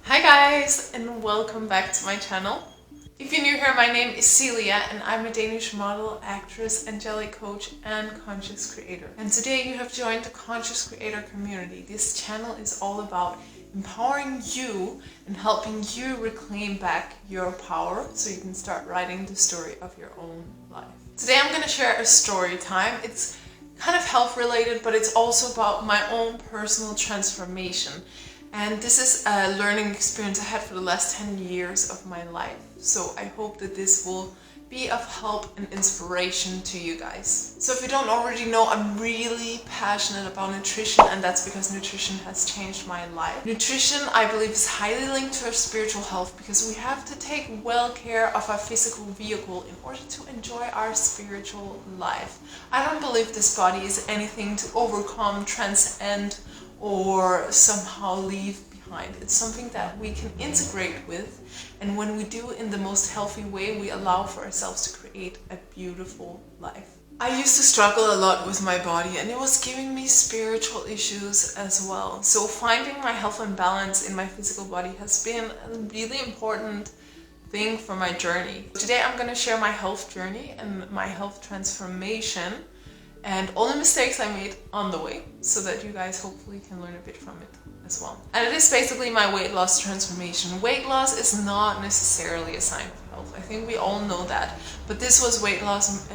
Hi guys, and welcome back to my channel. If you're new here, my name is Celia and I'm a Danish model, actress, angelic coach and conscious creator. And today you have joined the conscious creator community. This channel is all about empowering you and helping you reclaim back your power so you can start writing the story of your own life. Today I'm going to share a story time. It's kind of health related, but it's also about my own personal transformation. And this is a learning experience I had for the last 10 years of my life. So I hope that this will be of help and inspiration to you guys. So if you don't already know, I'm really passionate about nutrition, and that's because nutrition has changed my life. Nutrition, I believe, is highly linked to our spiritual health because we have to take well care of our physical vehicle in order to enjoy our spiritual life. I don't believe this body is anything to overcome, transcend, or somehow leave behind. It's something that we can integrate with, and when we do in the most healthy way, we allow for ourselves to create a beautiful life. I used to struggle a lot with my body, and it was giving me spiritual issues as well. So finding my health and balance in my physical body has been a really important thing for my journey. Today I'm going to share my health journey and my health transformation and all the mistakes I made on the way, so that you guys hopefully can learn a bit from it as well. And it is basically my weight loss transformation. Weight loss is not necessarily a sign of health. I think we all know that. But this was weight loss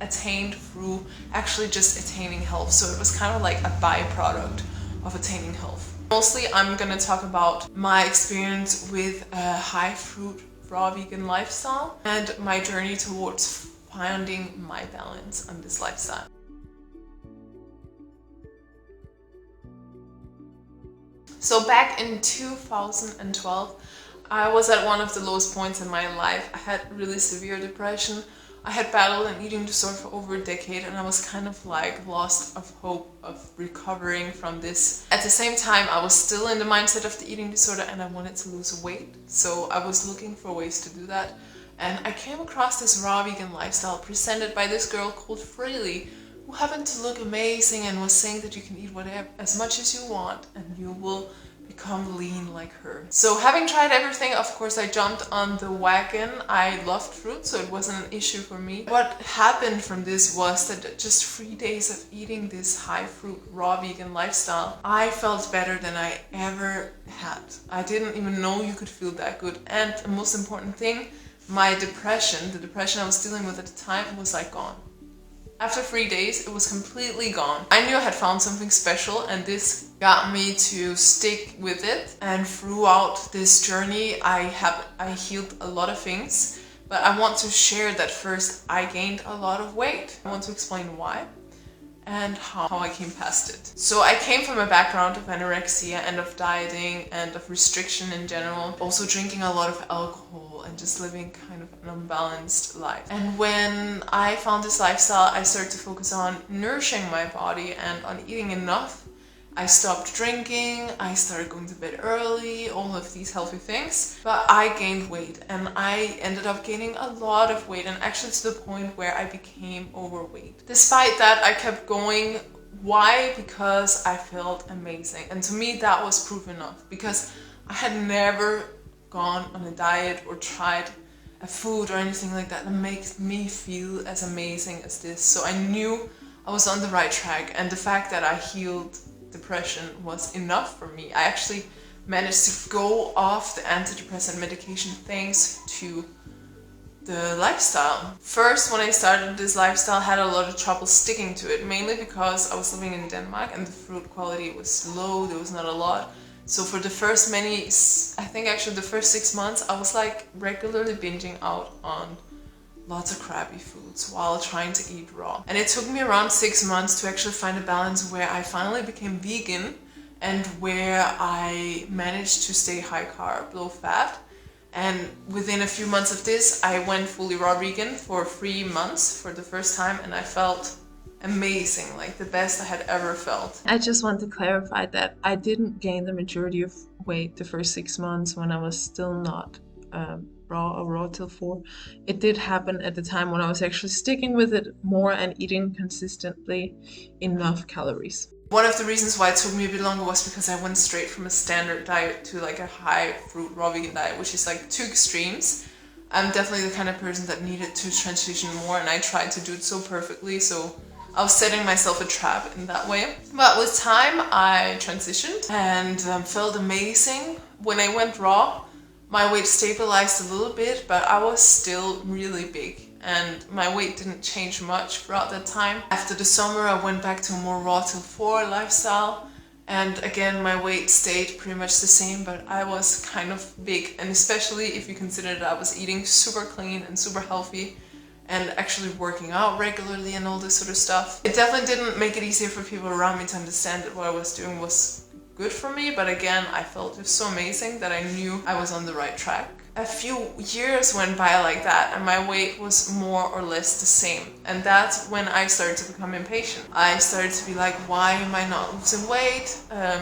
attained through actually just attaining health. So it was kind of like a byproduct of attaining health. Mostly I'm going to talk about my experience with a high fruit raw vegan lifestyle and my journey towards finding my balance on this lifestyle. So back in 2012, I was at one of the lowest points in my life. I had really severe depression. I had battled an eating disorder for over a decade, and I was kind of like lost of hope of recovering from this. At the same time, I was still in the mindset of the eating disorder and I wanted to lose weight. So I was looking for ways to do that. And I came across this raw vegan lifestyle presented by this girl called Freely, who happened to look amazing and was saying that you can eat whatever, as much as you want, and you will become lean like her. So having tried everything, of course, I jumped on the wagon. I loved fruit, so it wasn't an issue for me. What happened from this was that just 3 days of eating this high fruit raw vegan lifestyle, I felt better than I ever had. I didn't even know you could feel that good. And the most important thing, my depression, the depression I was dealing with at the time, was like gone. After 3 days, it was completely gone. I knew I had found something special, and this got me to stick with it. And throughout this journey, I healed a lot of things, but I want to share that first I gained a lot of weight. I want to explain why and how I came past it. So I came from a background of anorexia and of dieting and of restriction in general, also drinking a lot of alcohol and just living kind of an unbalanced life. And when I found this lifestyle, I started to focus on nourishing my body and on eating enough. I stopped drinking, I started going to bed early, all of these healthy things, but I gained weight, and I ended up gaining a lot of weight, and actually to the point where I became overweight. Despite that, I kept going. Why? Because I felt amazing, and to me that was proof enough, because I had never gone on a diet or tried a food or anything like that makes me feel as amazing as this. So I knew I was on the right track, and the fact that I healed depression was enough for me. I actually managed to go off the antidepressant medication thanks to the lifestyle. First, when I started this lifestyle, I had a lot of trouble sticking to it, mainly because I was living in Denmark and the fruit quality was low, there was not a lot. So for the first I think actually the first 6 months, I was like regularly binging out on lots of crappy foods while trying to eat raw. And it took me around 6 months to actually find a balance where I finally became vegan and where I managed to stay high carb, low fat. And within a few months of this, I went fully raw vegan for 3 months for the first time, and I felt amazing, like the best I had ever felt. I just want to clarify that I didn't gain the majority of weight the first 6 months when I was still not raw or Rawtill4. It did happen at the time when I was actually sticking with it more and eating consistently enough calories. One of the reasons why it took me a bit longer was because I went straight from a standard diet to like a high fruit raw vegan diet, which is like two extremes. I'm definitely the kind of person that needed to transition more, and I tried to do it so perfectly, so I was setting myself a trap in that way. But with time I transitioned and felt amazing. When I went raw, my weight stabilized a little bit, but I was still really big and my weight didn't change much throughout that time. After the summer I went back to a more Rawtill4 lifestyle, and again my weight stayed pretty much the same, but I was kind of big, and especially if you consider that I was eating super clean and super healthy and actually working out regularly and all this sort of stuff. It definitely didn't make it easier for people around me to understand that what I was doing was good for me, but again I felt just so amazing that I knew I was on the right track. A few years went by like that and my weight was more or less the same, and that's when I started to become impatient. I started to be like, why am I not losing weight?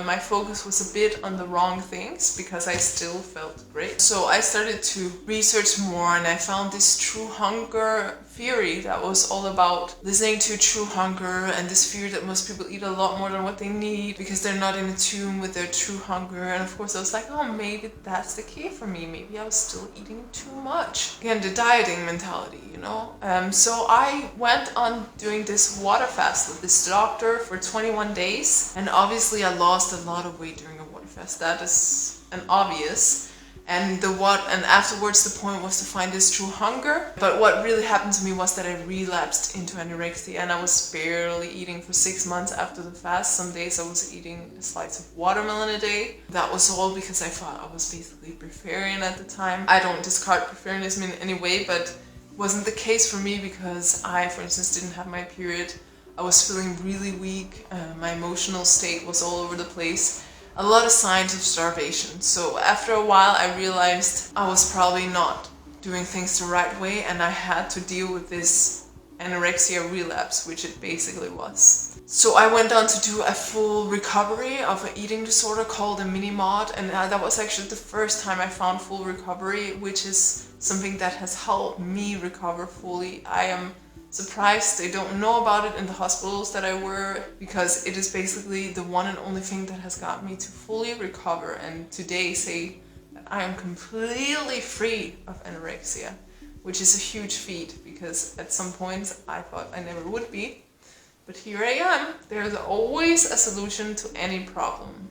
My focus was a bit on the wrong things because I still felt great. So I started to research more, and I found this true hunger theory that was all about listening to true hunger, and this fear that most people eat a lot more than what they need because they're not in tune with their true hunger. And of course I was like, oh, maybe that's the key for me. Maybe I was still eating too much. Again, the dieting mentality, you know. So I went on doing this water fast with this doctor for 21 days, and obviously I lost a lot of weight during a water fast. That is an obvious. And afterwards the point was to find this true hunger. But what really happened to me was that I relapsed into anorexia, and I was barely eating for 6 months after the fast. Some days I was eating a slice of watermelon a day. That was all because I thought I was basically breatharian at the time. I don't discard breatharianism in any way, but it wasn't the case for me because I, for instance, didn't have my period. I was feeling really weak. My emotional state was all over the place. A lot of signs of starvation. So after a while I realized I was probably not doing things the right way, and I had to deal with this anorexia relapse, which it basically was. So I went on to do a full recovery of an eating disorder called a mini-mod, and that was actually the first time I found full recovery, which is something that has helped me recover fully. I am surprised they don't know about it in the hospitals that I were, because it is basically the one and only thing that has got me to fully recover and today say that I am completely free of anorexia, which is a huge feat because at some points I thought I never would be. But here I am. There's always a solution to any problem.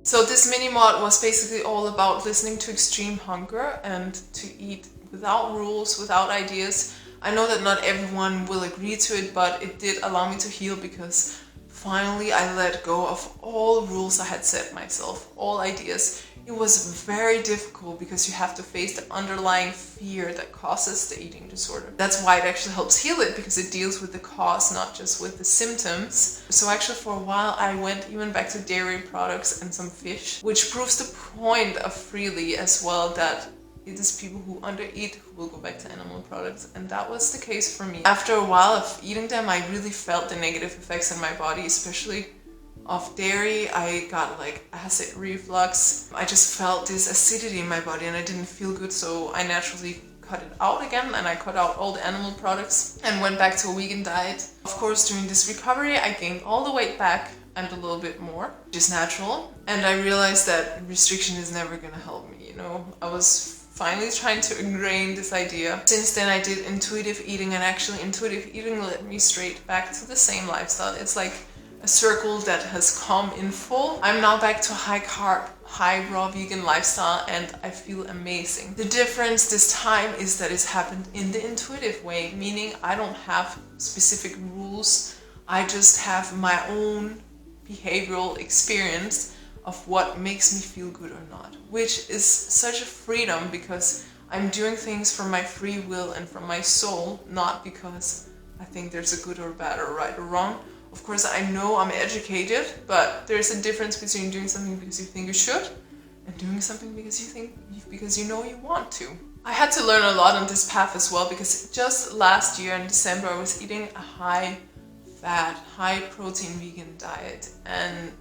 So this mini-mod was basically all about listening to extreme hunger and to eat without rules, without ideas. I know that not everyone will agree to it, but it did allow me to heal because finally I let go of all rules I had set myself, all ideas. It was very difficult because you have to face the underlying fear that causes the eating disorder. That's why it actually helps heal it, because it deals with the cause, not just with the symptoms. So actually for a while I went even back to dairy products and some fish, which proves the point of Freely as well, that it is people who undereat who will go back to animal products, and that was the case for me. After a while of eating them, I really felt the negative effects in my body, especially of dairy. I got like acid reflux. I just felt this acidity in my body and I didn't feel good, so I naturally cut it out again, and I cut out all the animal products and went back to a vegan diet. Of course, during this recovery I gained all the weight back and a little bit more, which is natural, and I realized that restriction is never gonna help me, you know. I was finally trying to ingrain this idea. Since then I did intuitive eating, and actually intuitive eating led me straight back to the same lifestyle. It's like a circle that has come in full. I'm now back to high carb, high raw vegan lifestyle, and I feel amazing. The difference this time is that it's happened in the intuitive way, meaning I don't have specific rules. I just have my own behavioral experience of what makes me feel good or not, which is such a freedom because I'm doing things from my free will and from my soul, not because I think there's a good or bad or right or wrong. Of course, I know I'm educated, but there's a difference between doing something because you think you should and doing something because you know you want to. I had to learn a lot on this path as well, because just last year in December I was eating a high-fat, high-protein vegan diet, and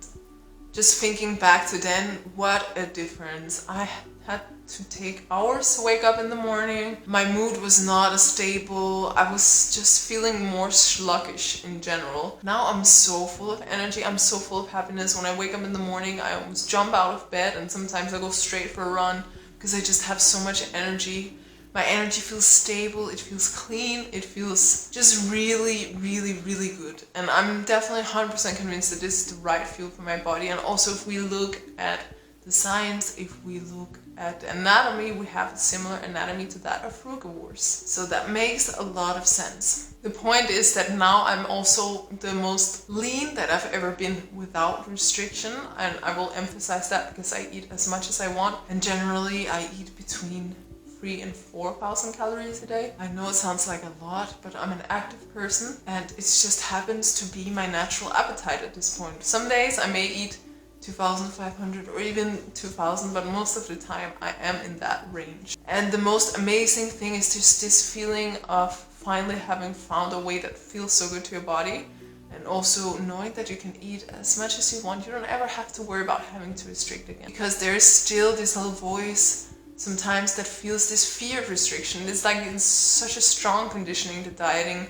just thinking back to then, what a difference. I had to take hours to wake up in the morning. My mood was not as stable. I was just feeling more sluggish in general. Now I'm so full of energy. I'm so full of happiness. When I wake up in the morning, I almost jump out of bed, and sometimes I go straight for a run because I just have so much energy. My energy feels stable, it feels clean, it feels just really, really, really good. And I'm definitely 100% convinced that this is the right fuel for my body. And also, if we look at the science, if we look at the anatomy, we have a similar anatomy to that of frugivores. So that makes a lot of sense. The point is that now I'm also the most lean that I've ever been without restriction. And I will emphasize that because I eat as much as I want. And generally I eat between 3,000 and 4,000 calories a day. I know it sounds like a lot, but I'm an active person and it just happens to be my natural appetite at this point. Some days I may eat 2,500 or even 2,000, but most of the time I am in that range. And the most amazing thing is just this feeling of finally having found a way that feels so good to your body, and also knowing that you can eat as much as you want. You don't ever have to worry about having to restrict again, because there's still this little voice sometimes that feels this fear of restriction. It's like it's such a strong conditioning, the dieting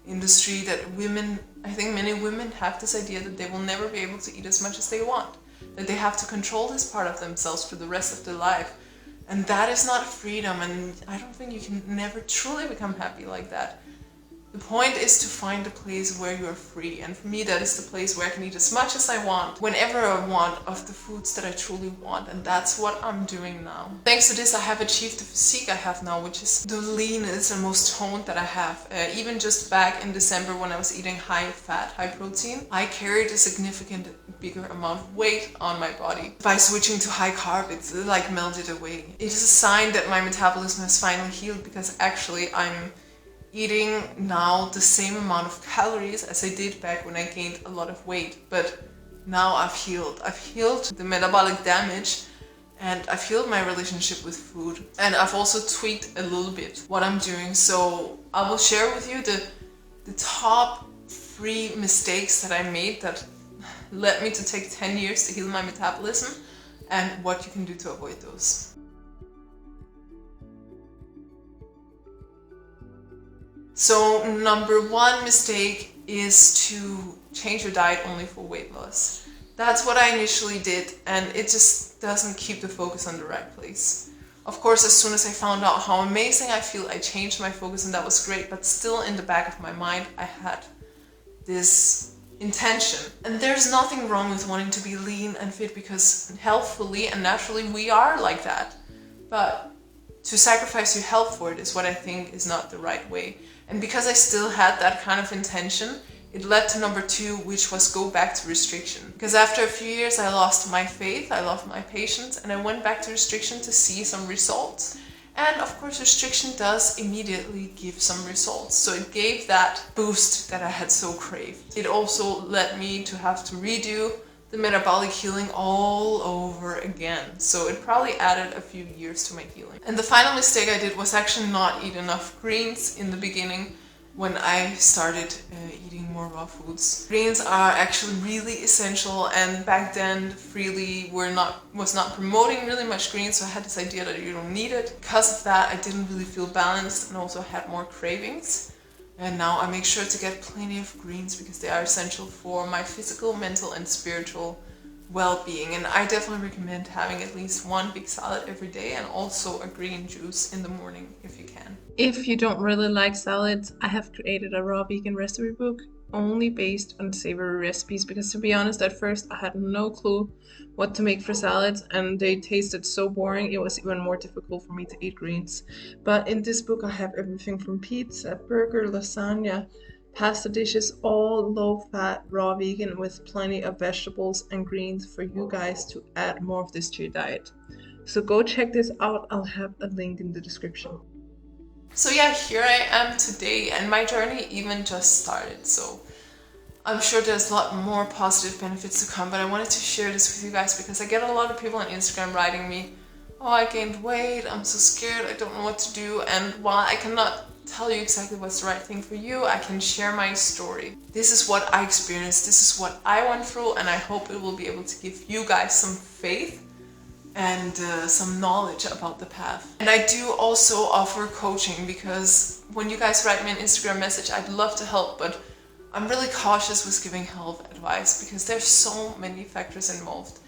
industry, that women, I think many women have this idea that they will never be able to eat as much as they want, that they have to control this part of themselves for the rest of their life. And that is not freedom, and I don't think you can never truly become happy like that. The point is to find a place where you are free, and for me that is the place where I can eat as much as I want, whenever I want, of the foods that I truly want, and that's what I'm doing now. Thanks to this I have achieved the physique I have now, which is the leanest and most toned that I have. Even just back in December when I was eating high fat, high protein, I carried a significant bigger amount of weight on my body. By switching to high carb, it's like melted away. It is a sign that my metabolism has finally healed, because actually I'm eating now the same amount of calories as I did back when I gained a lot of weight, but now I've healed. I've healed the metabolic damage, and I've healed my relationship with food, and I've also tweaked a little bit what I'm doing. So I will share with you the top 3 mistakes that I made that led me to take 10 years to heal my metabolism, and what you can do to avoid those. So number 1 mistake is to change your diet only for weight loss. That's what I initially did, and it just doesn't keep the focus on the right place. Of course, as soon as I found out how amazing I feel, I changed my focus, and that was great, but still in the back of my mind I had this intention. And there's nothing wrong with wanting to be lean and fit, because healthfully and naturally we are like that. But to sacrifice your health for it is what I think is not the right way. And because I still had that kind of intention, it led to number 2, which was go back to restriction. Because after a few years I lost my faith, I lost my patience, and I went back to restriction to see some results. And of course restriction does immediately give some results. So it gave that boost that I had so craved. It also led me to have to redo the metabolic healing all over again. So it probably added a few years to my healing. And the final mistake I did was actually not eat enough greens in the beginning when I started eating more raw foods. Greens are actually really essential, and back then Freely was not promoting really much greens, so I had this idea that you don't need it. Because of that I didn't really feel balanced and also had more cravings. And now I make sure to get plenty of greens because they are essential for my physical, mental and spiritual well-being. And I definitely recommend having at least 1 big salad every day, and also a green juice in the morning if you can. If you don't really like salads, I have created a raw vegan recipe book only based on savory recipes, because to be honest, at first I had no clue what to make for salads, and they tasted so boring it was even more difficult for me to eat greens. But in this book I have everything from pizza, burger, lasagna, pasta dishes, all low-fat, raw vegan, with plenty of vegetables and greens for you guys to add more of this to your diet. So go check this out, I'll have a link in the description. So yeah, here I am today, and my journey even just started, so I'm sure there's a lot more positive benefits to come, but I wanted to share this with you guys because I get a lot of people on Instagram writing me, oh, I gained weight, I'm so scared, I don't know what to do. And while I cannot tell you exactly what's the right thing for you. I can share my story. This is what I experienced, this is what I went through, and I hope it will be able to give you guys some faith and some knowledge about the path. And I do also offer coaching, because when you guys write me an Instagram message, I'd love to help, but I'm really cautious with giving health advice because there's so many factors involved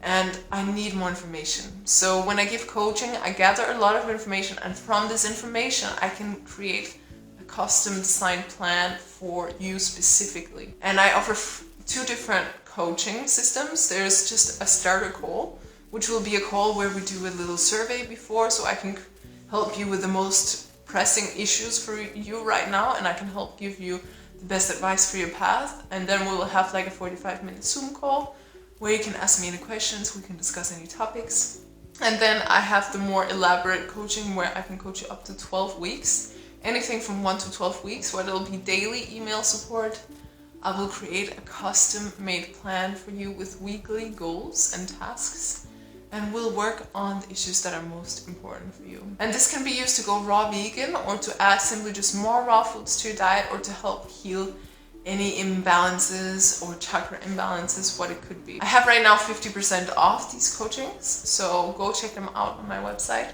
and I need more information. So when I give coaching, I gather a lot of information, and from this information I can create a custom designed plan for you specifically. And I offer two different coaching systems. There's just a starter call, which will be a call where we do a little survey before, so I can help you with the most pressing issues for you right now, and I can help give you the best advice for your path. And then we will have like a 45-minute Zoom call where you can ask me any questions, we can discuss any topics. And then I have the more elaborate coaching where I can coach you up to 12 weeks, anything from 1 to 12 weeks, where there'll be daily email support. I will create a custom-made plan for you with weekly goals and tasks, and we'll work on the issues that are most important for you. And this can be used to go raw vegan, or to add simply just more raw foods to your diet, or to help heal any imbalances or chakra imbalances, what it could be. I have right now 50% off these coachings, so go check them out on my website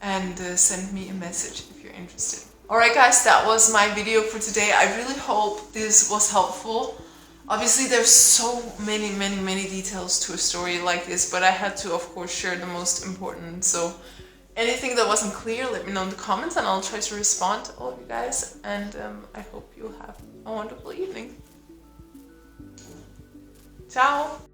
and send me a message if you're interested. Alright guys, that was my video for today. I really hope this was helpful. Obviously there's so many details to a story like this, but I had to of course share the most important. So anything that wasn't clear, let me know in the comments and I'll try to respond to all of you guys. And I hope you have a wonderful evening. Ciao!